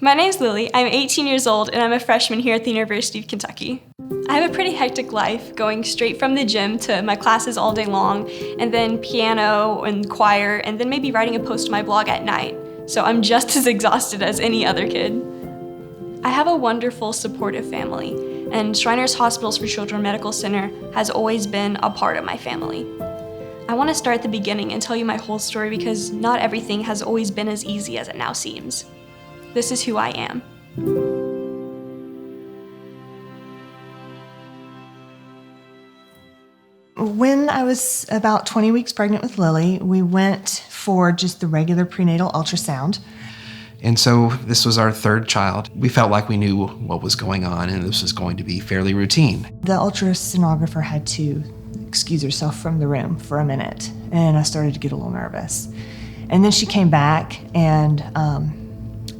My name's Lily. I'm 18 years old and I'm a freshman here at the University of Kentucky. I have a pretty hectic life, going straight from the gym to my classes all day long, and then piano and choir, and then maybe writing a post to my blog at night. So I'm just as exhausted as any other kid. I have a wonderful, supportive family, and Shriners Hospitals for Children Medical Center has always been a part of my family. I want to start at the beginning and tell you my whole story because not everything has always been as easy as it now seems. This is who I am. When I was about 20 weeks pregnant with Lily, we went for just the regular prenatal ultrasound. And so this was our third child. We felt like we knew what was going on and this was going to be fairly routine. The ultrasonographer had to excuse herself from the room for a minute, and I started to get a little nervous. And then she came back and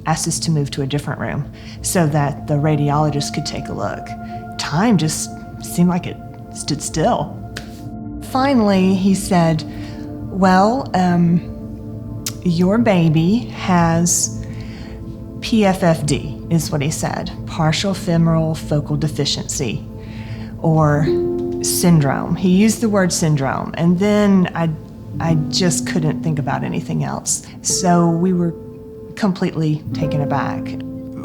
asked us to move to a different room so that the radiologist could take a look. Time just seemed like it stood still. Finally, he said, well, your baby has PFFD, is what he said, partial femoral focal deficiency, or syndrome. He used the word syndrome, and then I just couldn't think about anything else. So we were completely taken aback.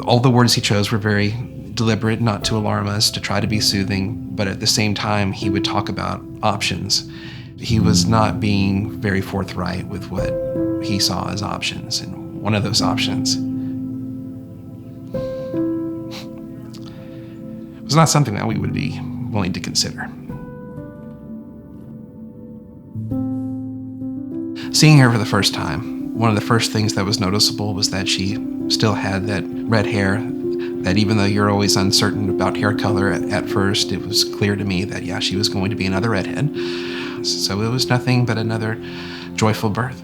All the words he chose were very deliberate, not to alarm us, to try to be soothing, but at the same time, he would talk about options. He was not being very forthright with what he saw as options, and one of those options was not something that we would be willing to consider. Seeing her for the first time, one of the first things that was noticeable was that she still had that red hair, that even though you're always uncertain about hair color at first, it was clear to me that, yeah, she was going to be another redhead. So it was nothing but another joyful birth.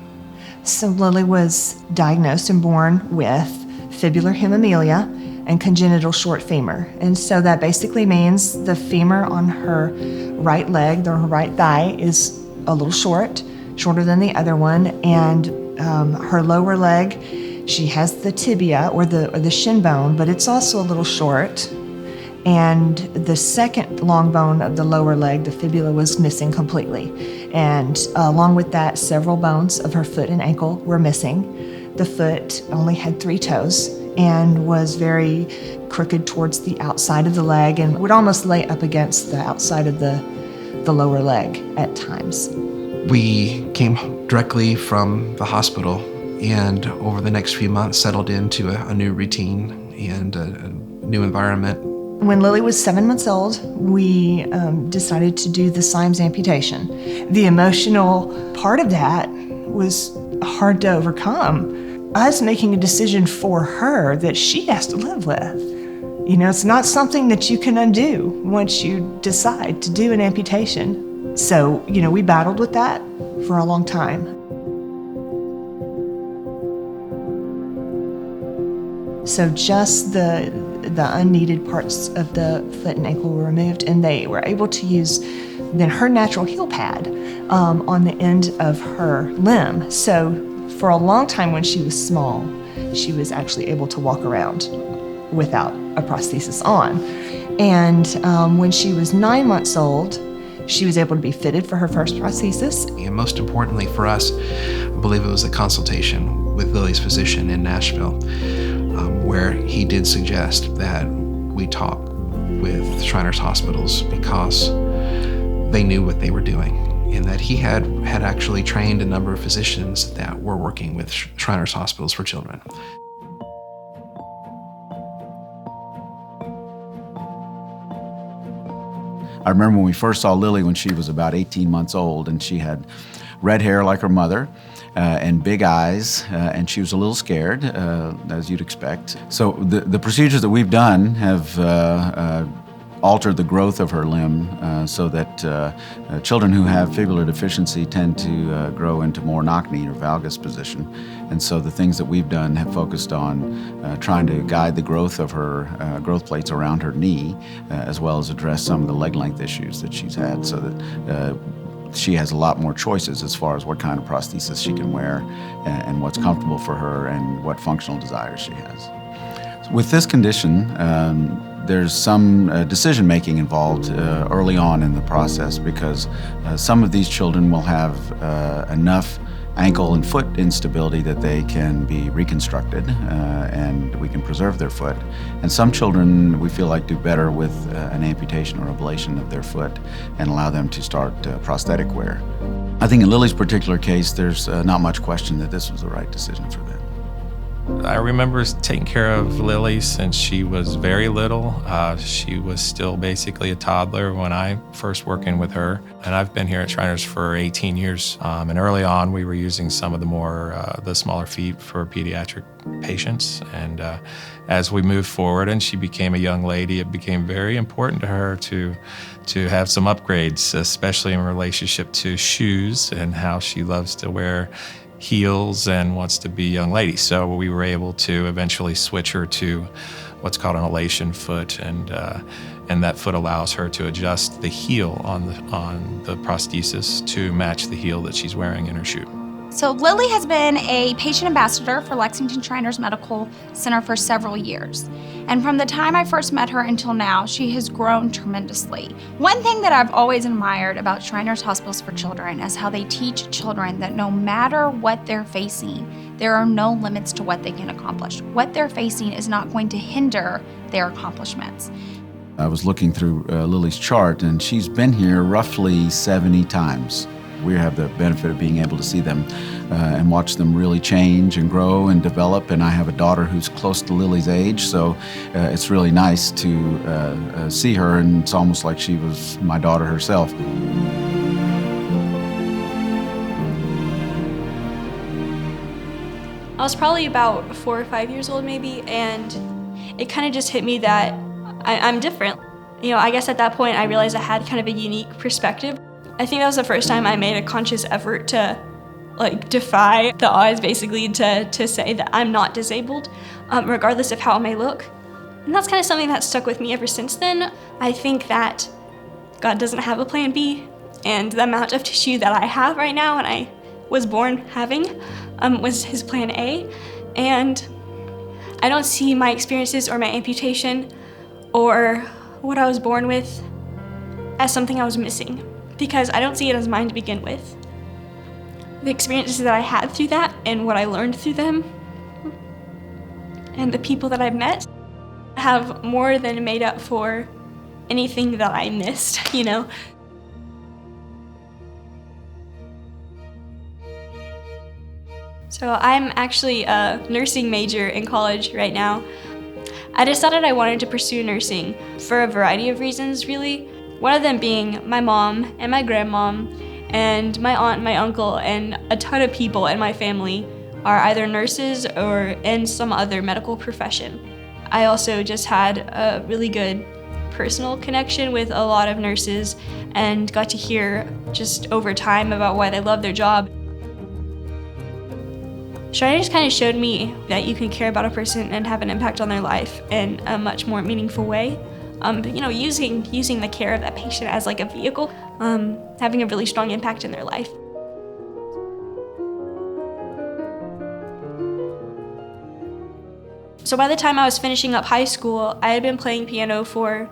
So Lily was diagnosed and born with fibular hemimelia and congenital short femur. And so that basically means the femur on her right leg, or her right thigh, is a little shorter than the other one, and her lower leg, she has the tibia or the shin bone, but it's also a little short. And the second long bone of the lower leg, the fibula, was missing completely. And along with that, several bones of her foot and ankle were missing. The foot only had 3 toes and was very crooked towards the outside of the leg and would almost lay up against the outside of the lower leg at times. We came directly from the hospital and over the next few months settled into a new routine and a new environment. When Lily was 7 months old, we decided to do the Symes amputation. The emotional part of that was hard to overcome. Us making a decision for her that she has to live with. You know, it's not something that you can undo once you decide to do an amputation. So, you know, we battled with that for a long time. So just the unneeded parts of the foot and ankle were removed, and they were able to use then her natural heel pad on the end of her limb. So for a long time when she was small, she was actually able to walk around without a prosthesis on. And when she was 9 months old, she was able to be fitted for her first prosthesis. And most importantly for us, I believe it was a consultation with Lily's physician in Nashville, where he did suggest that we talk with Shriners Hospitals because they knew what they were doing, and that he had actually trained a number of physicians that were working with Shriners Hospitals for Children. I remember when we first saw Lily when she was about 18 months old, and she had red hair like her mother and big eyes, and she was a little scared, as you'd expect. So the procedures that we've done have altered the growth of her limb so that children who have fibular deficiency tend to grow into more knock-knee or valgus position. And so the things that we've done have focused on trying to guide the growth of her growth plates around her knee, as well as address some of the leg length issues that she's had, so that she has a lot more choices as far as what kind of prosthesis she can wear and what's comfortable for her and what functional desires she has. With this condition, there's some decision-making involved early on in the process because some of these children will have enough ankle and foot instability that they can be reconstructed and we can preserve their foot. And some children we feel like do better with an amputation or ablation of their foot and allow them to start prosthetic wear. I think in Lily's particular case, there's not much question that this was the right decision for them. I remember taking care of Lily since she was very little. She was still basically a toddler when I first working with her. And I've been here at Shriners for 18 years. And early on, we were using some of the smaller feet for pediatric patients. And as we moved forward and she became a young lady, it became very important to her to have some upgrades, especially in relationship to shoes and how she loves to wear heels and wants to be a young lady. So we were able to eventually switch her to what's called an elation foot, and that foot allows her to adjust the heel on the prosthesis to match the heel that she's wearing in her shoe. So Lily has been a patient ambassador for Lexington Shriners Medical Center for several years. And from the time I first met her until now, she has grown tremendously. One thing that I've always admired about Shriners Hospitals for Children is how they teach children that no matter what they're facing, there are no limits to what they can accomplish. What they're facing is not going to hinder their accomplishments. I was looking through Lily's chart, and she's been here roughly 70 times. We have the benefit of being able to see them and watch them really change and grow and develop. And I have a daughter who's close to Lily's age, so it's really nice to see her, and it's almost like she was my daughter herself. I was probably about 4 or 5 years old maybe, and it kind of just hit me that I'm different. You know, I guess at that point I realized I had kind of a unique perspective. I think that was the first time I made a conscious effort to defy the odds, basically, to say that I'm not disabled, regardless of how I may look. And that's kind of something that stuck with me ever since then. I think that God doesn't have a plan B, and the amount of tissue that I have right now and I was born having was his plan A. And I don't see my experiences or my amputation or what I was born with as something I was missing, because I don't see it as mine to begin with. The experiences that I had through that and what I learned through them and the people that I've met have more than made up for anything that I missed, you know? So I'm actually a nursing major in college right now. I decided I wanted to pursue nursing for a variety of reasons, really. One of them being my mom and my grandmom and my aunt and my uncle and a ton of people in my family are either nurses or in some other medical profession. I also just had a really good personal connection with a lot of nurses and got to hear just over time about why they love their job. Shriners kind of showed me that you can care about a person and have an impact on their life in a much more meaningful way. You know, using the care of that patient as like a vehicle, having a really strong impact in their life. So by the time I was finishing up high school, I had been playing piano for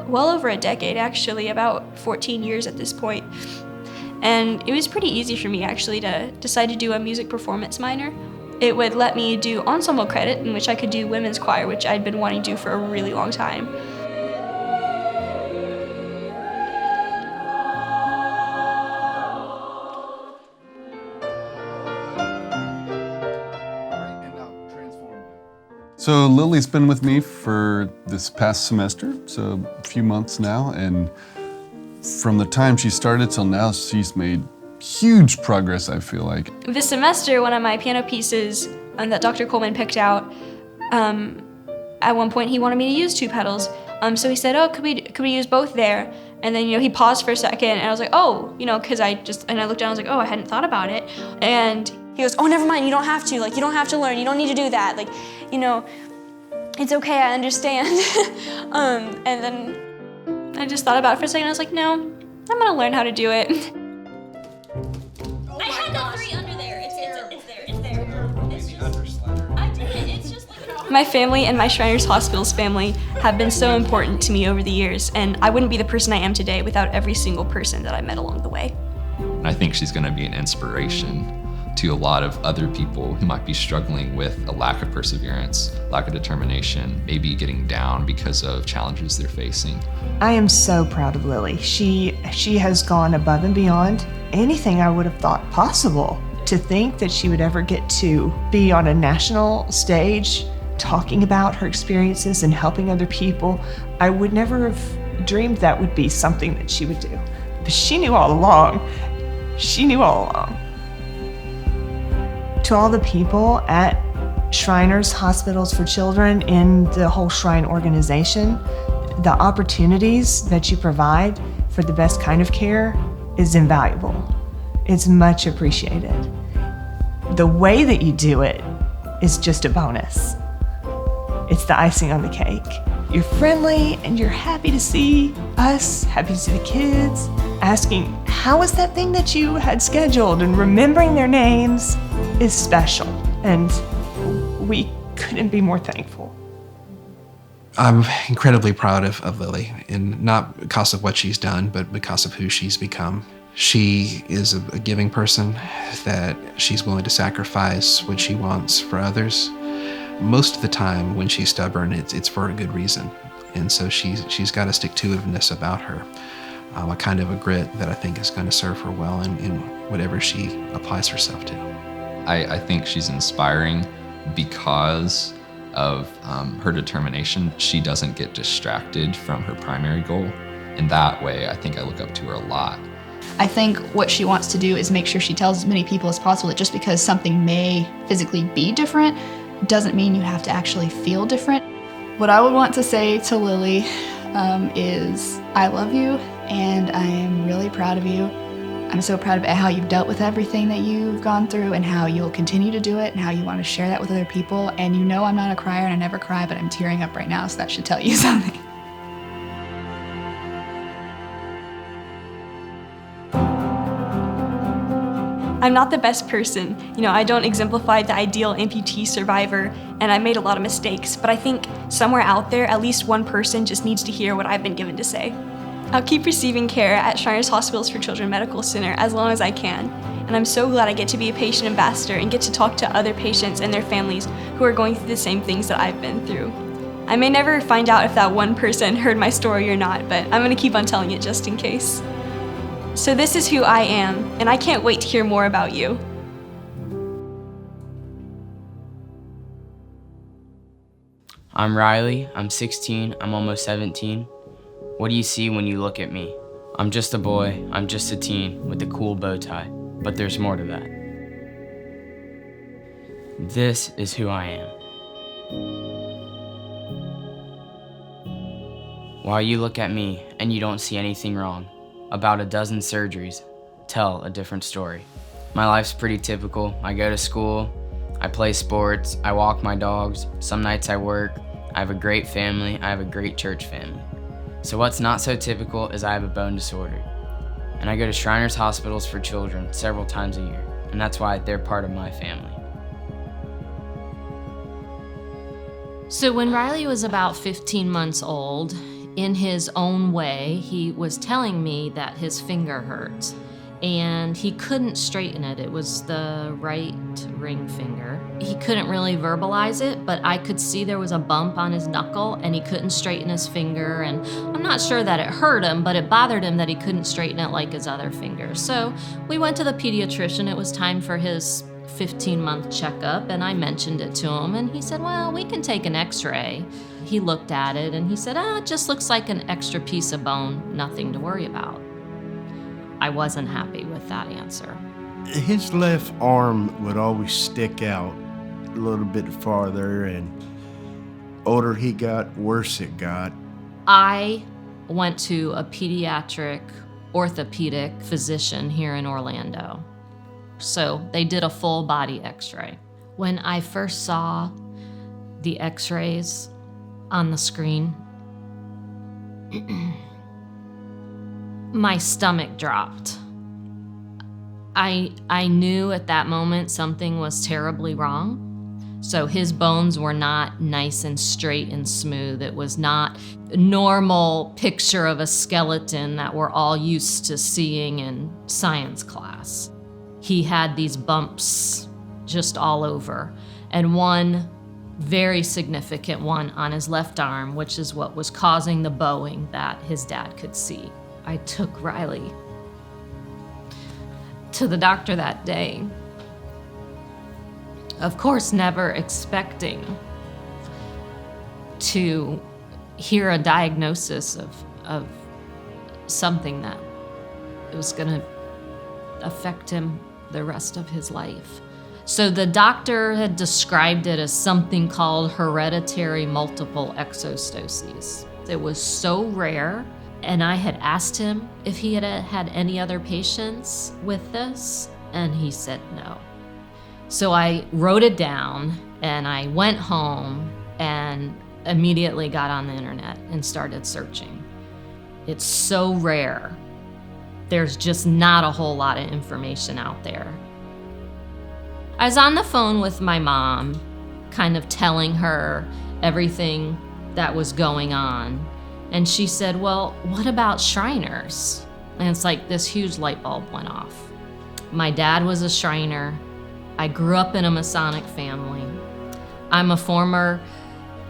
well over a decade, actually, about 14 years at this point. And it was pretty easy for me, actually, to decide to do a music performance minor. It would let me do ensemble credit, in which I could do women's choir, which I'd been wanting to do for a really long time. So Lily's been with me for this past semester, so a few months now, and from the time she started till now, she's made huge progress, I feel like. This semester, one of my piano pieces that Dr. Coleman picked out, at one point he wanted me to use 2 pedals. So he said, oh, could we use both there? And then, you know, he paused for a second and I was like, oh, you know, and I looked down, I was like, oh, I hadn't thought about it. And he goes, oh, never mind, you don't have to, you don't have to learn, you don't need to do that, you know, it's okay, I understand. And then I just thought about it for a second, I was like, no, I'm gonna learn how to do it. I had the 3 under there. It's there. I did it. It's just like My family and my Shriners Hospitals family have been so important to me over the years, and I wouldn't be the person I am today without every single person that I met along the way. I think she's going to be an inspiration to a lot of other people who might be struggling with a lack of perseverance, lack of determination, maybe getting down because of challenges they're facing. I am so proud of Lily. She has gone above and beyond anything I would have thought possible. To think that she would ever get to be on a national stage talking about her experiences and helping other people, I would never have dreamed that would be something that she would do. But she knew all along. She knew all along. To all the people at Shriners Hospitals for Children in the whole Shrine organization, the opportunities that you provide for the best kind of care is invaluable. It's much appreciated. The way that you do it is just a bonus. It's the icing on the cake. You're friendly and you're happy to see us, happy to see the kids, asking, how was that thing that you had scheduled? And remembering their names is special. And we couldn't be more thankful. I'm incredibly proud of Lily, and not because of what she's done, but because of who she's become. She is a giving person, that she's willing to sacrifice what she wants for others. Most of the time when she's stubborn, it's for a good reason. And so she's got a stick-to-itiveness about her, a kind of a grit that I think is going to serve her well in whatever she applies herself to. I think she's inspiring because of her determination. She doesn't get distracted from her primary goal. In that way, I think I look up to her a lot. I think what she wants to do is make sure she tells as many people as possible that just because something may physically be different doesn't mean you have to actually feel different. What I would want to say to Lily is I love you and I am really proud of you. I'm so proud of how you've dealt with everything that you've gone through and how you'll continue to do it and how you want to share that with other people. And you know I'm not a crier and I never cry, but I'm tearing up right now, so that should tell you something. I'm not the best person. I don't exemplify the ideal amputee survivor, and I made a lot of mistakes, but I think somewhere out there, at least one person just needs to hear what I've been given to say. I'll keep receiving care at Shriners Hospitals for Children Medical Center as long as I can, and I'm so glad I get to be a patient ambassador and get to talk to other patients and their families who are going through the same things that I've been through. I may never find out if that one person heard my story or not, but I'm gonna keep on telling it just in case. So this is who I am, and I can't wait to hear more about you. I'm Riley, I'm 16, I'm almost 17. What do you see when you look at me? I'm just a boy, I'm just a teen with a cool bow tie, but there's more to that. This is who I am. While you look at me and you don't see anything wrong, about a dozen surgeries tell a different story. My life's pretty typical. I go to school, I play sports, I walk my dogs, some nights I work, I have a great family, I have a great church family. So what's not so typical is I have a bone disorder. And I go to Shriners Hospitals for Children several times a year, and that's why they're part of my family. So when Riley was about 15 months old, in his own way, he was telling me that his finger hurt and he couldn't straighten it. It was the right ring finger. He couldn't really verbalize it, but I could see there was a bump on his knuckle and he couldn't straighten his finger. And I'm not sure that it hurt him, but it bothered him that he couldn't straighten it like his other fingers. So we went to the pediatrician. It was time for his 15-month checkup, and I mentioned it to him, and he said, well, we can take an x-ray. He looked at it and he said, it just looks like an extra piece of bone, nothing to worry about. I wasn't happy with that answer. His left arm would always stick out a little bit farther, and older he got, worse it got. I went to a pediatric orthopedic physician here in Orlando. So they did a full body x-ray. When I first saw the x-rays on the screen, my stomach dropped. I knew at that moment something was terribly wrong. So his bones were not nice and straight and smooth. It was not a normal picture of a skeleton that we're all used to seeing in science class. He had these bumps just all over, and one very significant one on his left arm, which is what was causing the bowing that his dad could see. I took Riley to the doctor that day. Of course, never expecting to hear a diagnosis of something that was gonna affect him the rest of his life. So the doctor had described it as something called hereditary multiple exostoses. It was so rare, and I had asked him if he had had any other patients with this, and he said no. So I wrote it down, and I went home and immediately got on the internet and started searching. It's so rare. There's just not a whole lot of information out there. I was on the phone with my mom, kind of telling her everything that was going on. And she said, well, what about Shriners? And it's like this huge light bulb went off. My dad was a Shriner. I grew up in a Masonic family. I'm a former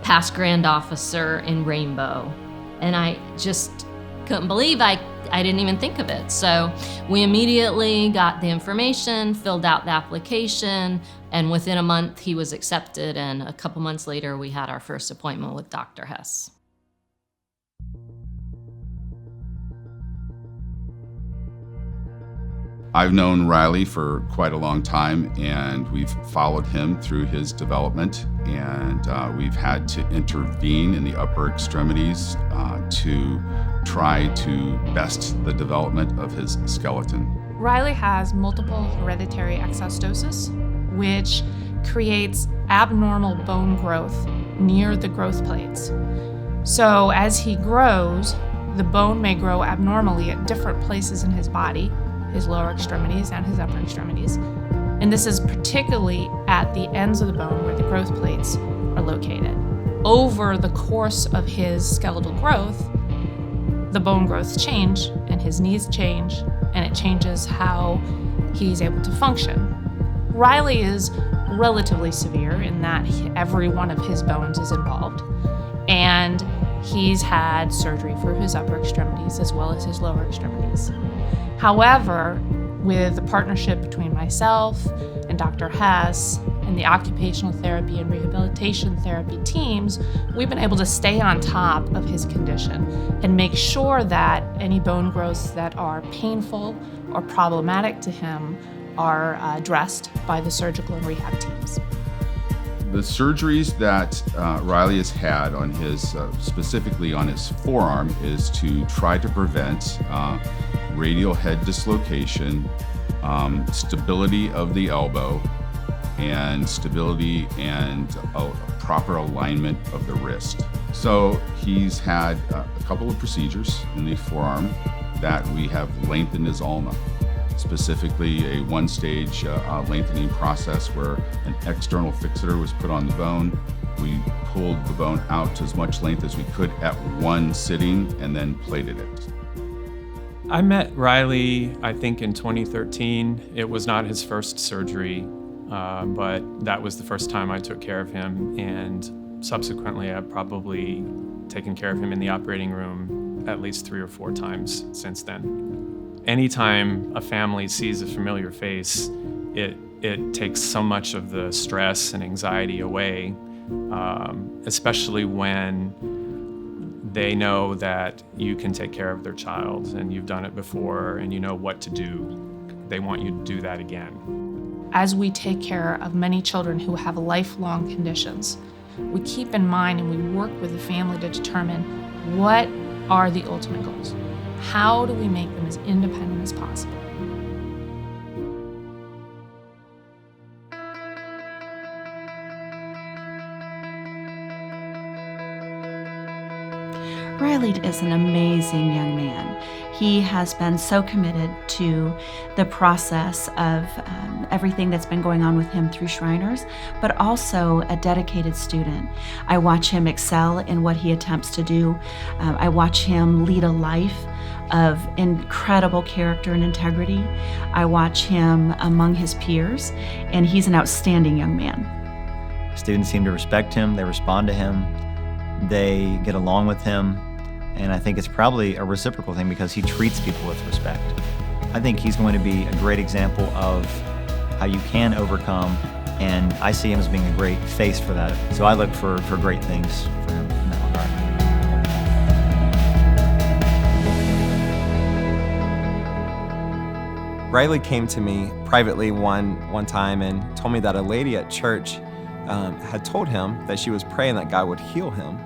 past Grand Officer in Rainbow. And I just couldn't believe I didn't even think of it. So we immediately got the information, filled out the application, and within a month he was accepted, and a couple months later we had our first appointment with Dr. Hess. I've known Riley for quite a long time, and we've followed him through his development, and we've had to intervene in the upper extremities to try to best the development of his skeleton. Riley has multiple hereditary exostosis, which creates abnormal bone growth near the growth plates. So as he grows, the bone may grow abnormally at different places in his body, his lower extremities and his upper extremities. And this is particularly at the ends of the bone where the growth plates are located. Over the course of his skeletal growth, the bone growths change and his needs change, and it changes how he's able to function. Riley is relatively severe in that every one of his bones is involved, and he's had surgery for his upper extremities as well as his lower extremities. However, with the partnership between myself and Dr. Hess and the occupational therapy and rehabilitation therapy teams, we've been able to stay on top of his condition and make sure that any bone growths that are painful or problematic to him are addressed by the surgical and rehab teams. The surgeries that Riley has had on his, specifically on his forearm, is to try to prevent radial head dislocation, stability of the elbow, and stability and a proper alignment of the wrist. So he's had a couple of procedures in the forearm that we have lengthened his ulna, specifically a one-stage lengthening process where an external fixator was put on the bone. We pulled the bone out to as much length as we could at one sitting and then plated it. I met Riley, I think, in 2013. It was not his first surgery, but that was the first time I took care of him, and subsequently I've probably taken care of him in the operating room at least 3 or 4 times since then. Anytime a family sees a familiar face, it takes so much of the stress and anxiety away, especially when they know that you can take care of their child and you've done it before and you know what to do. They want you to do that again. As we take care of many children who have lifelong conditions, we keep in mind and we work with the family to determine what are the ultimate goals. How do we make them as independent as possible? Riley is an amazing young man. He has been so committed to the process of everything that's been going on with him through Shriners, but also a dedicated student. I watch him excel in what he attempts to do. I watch him lead a life of incredible character and integrity. I watch him among his peers, and he's an outstanding young man. Students seem to respect him, they respond to him, they get along with him, and I think it's probably a reciprocal thing because he treats people with respect. I think he's going to be a great example of how you can overcome, and I see him as being a great face for that. So I look for great things for him in that regard. Riley came to me privately one time and told me that a lady at church had told him that she was praying that God would heal him.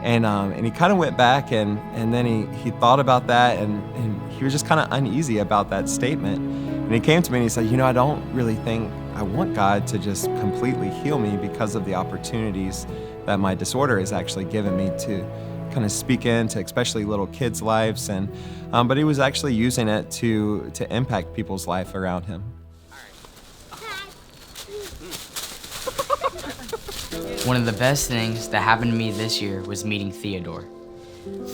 And he kind of went back and then he thought about that and he was just kind of uneasy about that statement. And he came to me and he said, I don't really think I want God to just completely heal me because of the opportunities that my disorder has actually given me to kind of speak into especially little kids' lives. And but he was actually using it to impact people's life around him. One of the best things that happened to me this year was meeting Theodore.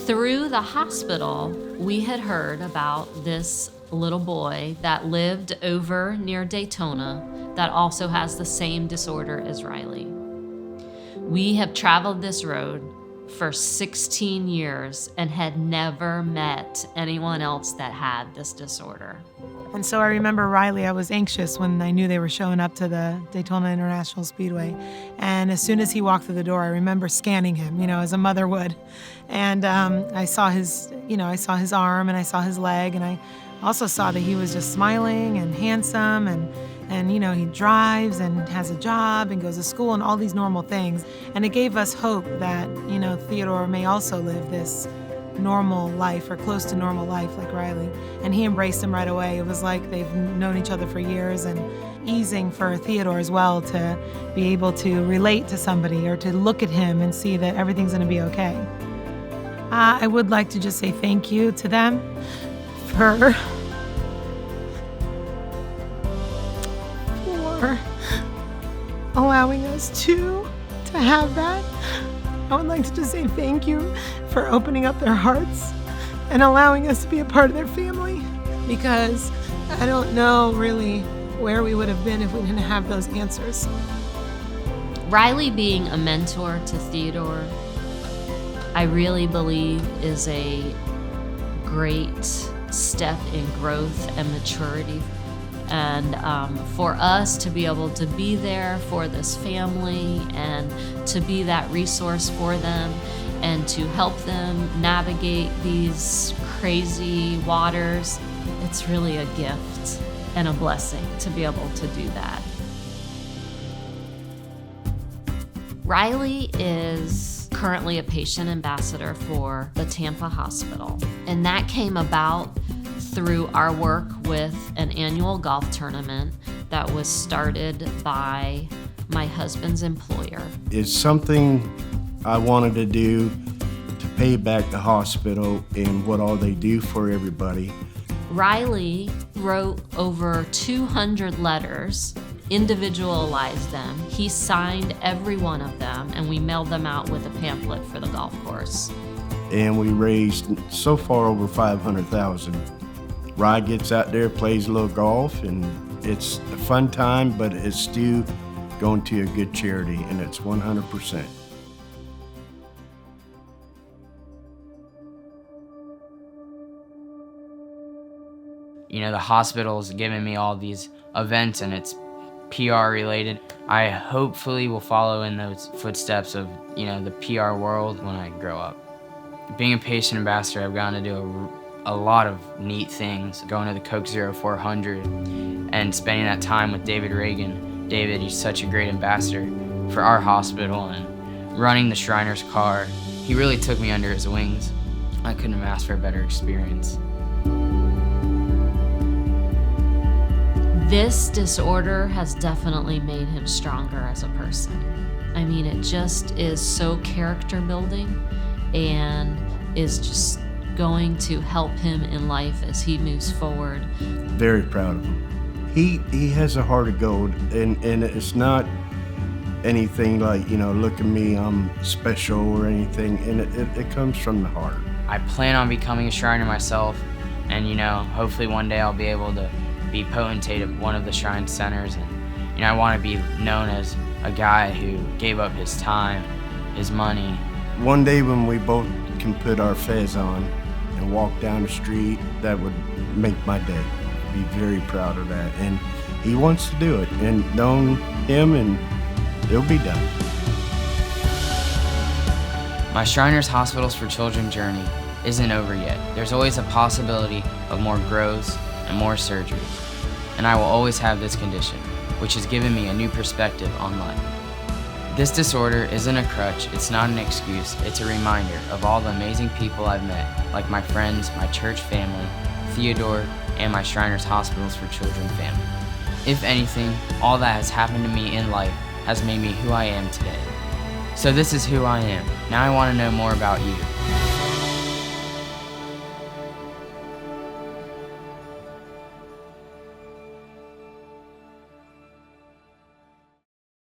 Through the hospital, we had heard about this little boy that lived over near Daytona that also has the same disorder as Riley. We have traveled this road for 16 years and had never met anyone else that had this disorder. And so I remember Riley, I was anxious when I knew they were showing up to the Daytona International Speedway. And as soon as he walked through the door, I remember scanning him, as a mother would. And I saw his arm and I saw his leg, and I also saw that he was just smiling and handsome and he drives and has a job and goes to school and all these normal things. And it gave us hope that, Theodore may also live this normal life or close to normal life like Riley. And he embraced him right away. It was like they've known each other for years, and easing for Theodore as well to be able to relate to somebody or to look at him and see that everything's going to be okay. I would like to just say thank you to them for allowing us to have that. I would like to just say thank you for opening up their hearts and allowing us to be a part of their family, because I don't know really where we would have been if we didn't have those answers. Riley being a mentor to Theodore, I really believe is a great step in growth and maturity. And for us to be able to be there for this family and to be that resource for them and to help them navigate these crazy waters, it's really a gift and a blessing to be able to do that. Riley is currently a patient ambassador for the Tampa Hospital, and that came about through our work with an annual golf tournament that was started by my husband's employer. It's something I wanted to do to pay back the hospital and what all they do for everybody. Riley wrote over 200 letters, individualized them. He signed every one of them, and we mailed them out with a pamphlet for the golf course. And we raised so far over $500,000. Rod gets out there, plays a little golf, and it's a fun time, but it's still going to a good charity, and it's 100%. The hospital's giving me all these events and it's PR related. I hopefully will follow in those footsteps of, the PR world when I grow up. Being a patient ambassador, I've gotten to do a lot of neat things, going to the Coke 0400 and spending that time with David Reagan. David, he's such a great ambassador for our hospital, and running the Shriners car. He really took me under his wings. I couldn't have asked for a better experience. This disorder has definitely made him stronger as a person. I mean, it just is so character building, and is just going to help him in life as he moves forward. Very proud of him. He has a heart of gold, and it's not anything like, look at me, I'm special or anything, and it comes from the heart. I plan on becoming a Shriner myself, and hopefully one day I'll be able to be potentate of one of the Shrine centers, and I want to be known as a guy who gave up his time, his money. One day when we both can put our fez on and walk down the street, that would make my day. I'd be very proud of that, and he wants to do it, and knowing him, and it'll be done. My Shriners Hospitals for Children journey isn't over yet. There's always a possibility of more growths and more surgeries. And I will always have this condition, which has given me a new perspective on life. This disorder isn't a crutch, it's not an excuse, it's a reminder of all the amazing people I've met, like my friends, my church family, Theodore, and my Shriners Hospitals for Children family. If anything, all that has happened to me in life has made me who I am today. So this is who I am. Now I want to know more about you.